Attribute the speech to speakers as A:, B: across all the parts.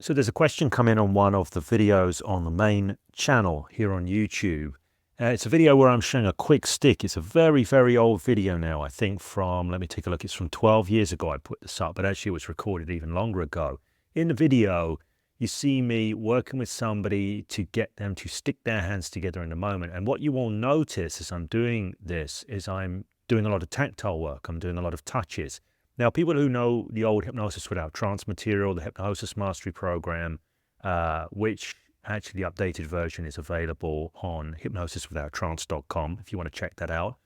A: So there's a question come in on one of the videos on the main channel here on YouTube. It's a video where I'm showing a quick stick. It's a very, very old video now, I think from, let me take a look, it's from 12 years ago I put this up, but actually it was recorded even longer ago. In the video, you see me working with somebody to get them to stick their hands together in a moment. And what you will notice as I'm doing this is I'm doing a lot of tactile work. I'm doing a lot of touches. Now, people who know the old Hypnosis Without Trance material, the Hypnosis Mastery Program, which actually the updated version is available on hypnosiswithouttrance.com if you want to check that out,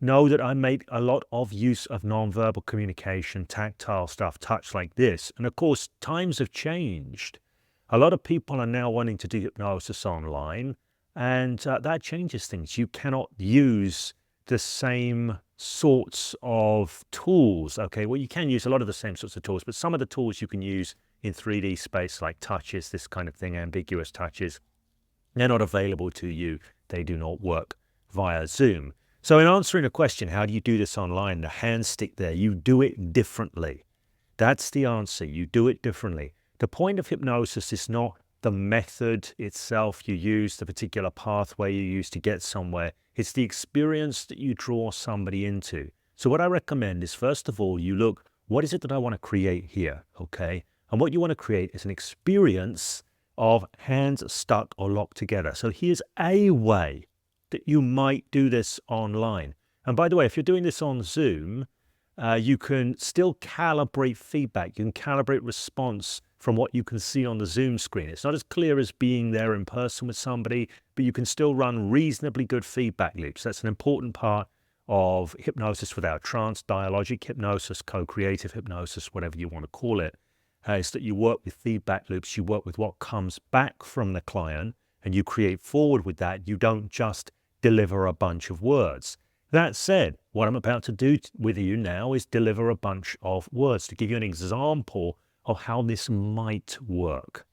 A: know that I make a lot of use of nonverbal communication, tactile stuff, touch like this. And of course, times have changed. A lot of people are now wanting to do hypnosis online, and that changes things. You cannot use the same sorts of tools. Okay, well, you can use a lot of the same sorts of tools, but some of the tools you can use in 3D space, like touches, this kind of thing, ambiguous touches, they're not available to you. They do not work via Zoom. So in answering the question, how do you do this online? The hand stick there, you do it differently. That's the answer. You do it differently. The point of hypnosis is not the method itself you use, the particular pathway you use to get somewhere. It's the experience that you draw somebody into. So what I recommend is, first of all, you look, what is it that I want to create here, okay? And what you want to create is an experience of hands stuck or locked together. So here's a way that you might do this online. And by the way, if you're doing this on Zoom, you can still calibrate feedback. You can calibrate response from what you can see on the Zoom screen. It's not as clear as being there in person with somebody, but you can still run reasonably good feedback loops. That's an important part of hypnosis without trance, dialogic hypnosis, co-creative hypnosis, whatever you want to call it, is that you work with feedback loops. You work with what comes back from the client, and you create forward with that. You don't just deliver a bunch of words. That said, what I'm about to do with you now is deliver a bunch of words to give you an example of how this might work.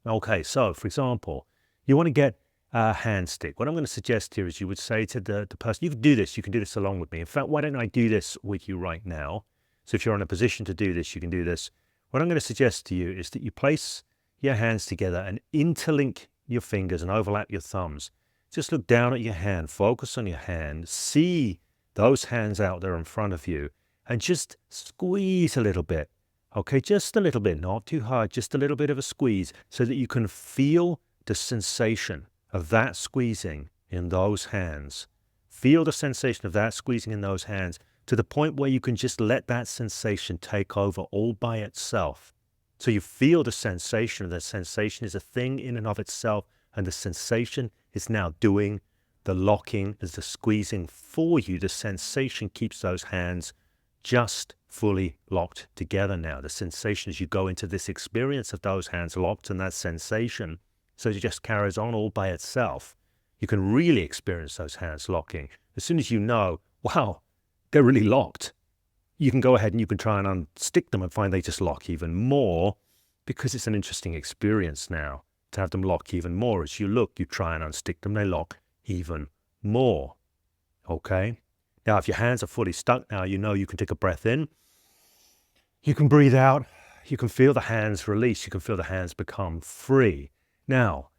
A: Okay, so for example, you want to get a hand stick. What I'm going to suggest here is you would say to the person, you can do this along with me. In fact, why don't I do this with you right now? So if you're in a position to do this, you can do this. What I'm going to suggest to you is that you place your hands together and interlink your fingers and overlap your thumbs. Just look down at your hand, focus on your hand, see those hands out there in front of you, and just squeeze a little bit. Okay, just a little bit, not too hard, just a little bit of a squeeze so that you can feel the sensation of that squeezing in those hands. Feel the sensation of that squeezing in those hands to the point where you can just let that sensation take over all by itself. So you feel the sensation. The sensation is a thing in and of itself, and the sensation is now doing the locking, as the squeezing for you. The sensation keeps those hands just fully locked together now. The sensation as you go into this experience of those hands locked, and that sensation, so it just carries on all by itself. You can really experience those hands locking. As soon as you know, wow, they're really locked, you can go ahead and you can try and unstick them and find they just lock even more, because it's an interesting experience now to have them lock even more. As you look, you try and unstick them, they lock even more. Okay? Now, if your hands are fully stuck now, you know you can take a breath in. You can breathe out. You can feel the hands release. You can feel the hands become free. Now,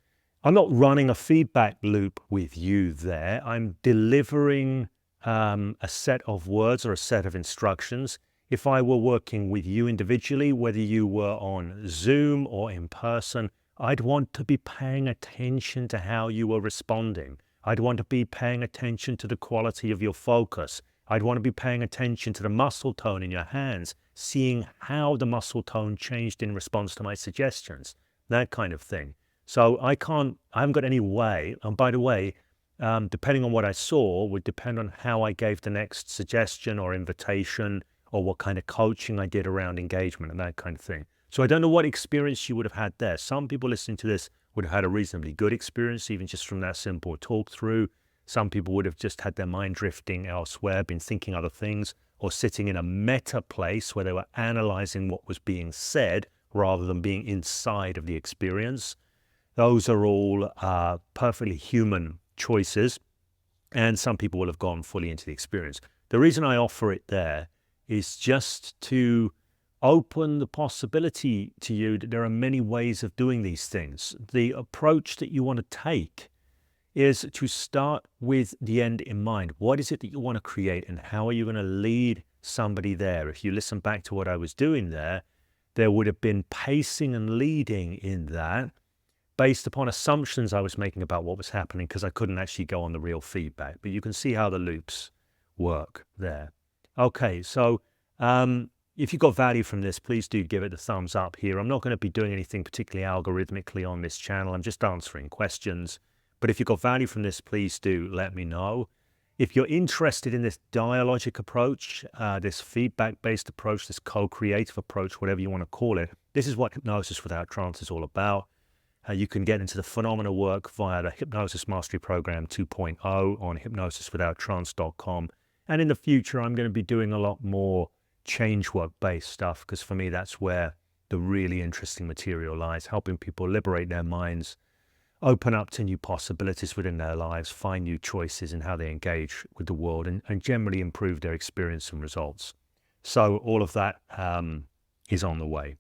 A: I'm not running a feedback loop with you there. I'm delivering a set of words or a set of instructions. If I were working with you individually, whether you were on Zoom or in person, I'd want to be paying attention to how you were responding. I'd want to be paying attention to the quality of your focus. I'd want to be paying attention to the muscle tone in your hands, seeing how the muscle tone changed in response to my suggestions, that kind of thing. So I haven't got any way, and by the way, depending on what I saw would depend on how I gave the next suggestion or invitation, or what kind of coaching I did around engagement and that kind of thing. So I don't know what experience you would have had there. Some people listening to this would have had a reasonably good experience, even just from that simple talk through. Some people would have just had their mind drifting elsewhere, been thinking other things, or sitting in a meta place where they were analyzing what was being said rather than being inside of the experience. Those are all perfectly human choices, and some people will have gone fully into the experience. The reason I offer it there is just to open the possibility to you that there are many ways of doing these things. The approach that you want to take is to start with the end in mind. What is it that you want to create, and how are you going to lead somebody there? If you listen back to what I was doing there would have been pacing and leading in that based upon assumptions I was making about what was happening, because I couldn't actually go on the real feedback. But you can see how the loops work there. Okay, so if you got value from this, please do give it a thumbs up here. I'm not going to be doing anything particularly algorithmically on this channel. I'm just answering questions. But if you got value from this, please do let me know. If you're interested in this dialogic approach, this feedback-based approach, this co-creative approach, whatever you want to call it, this is what Hypnosis Without Trance is all about. You can get into the phenomenal work via the Hypnosis Mastery Program 2.0 on hypnosiswithouttrance.com. And in the future, I'm going to be doing a lot more change work-based stuff, because for me, that's where the really interesting material lies, helping people liberate their minds, open up to new possibilities within their lives, find new choices in how they engage with the world, and generally improve their experience and results. So all of that is on the way.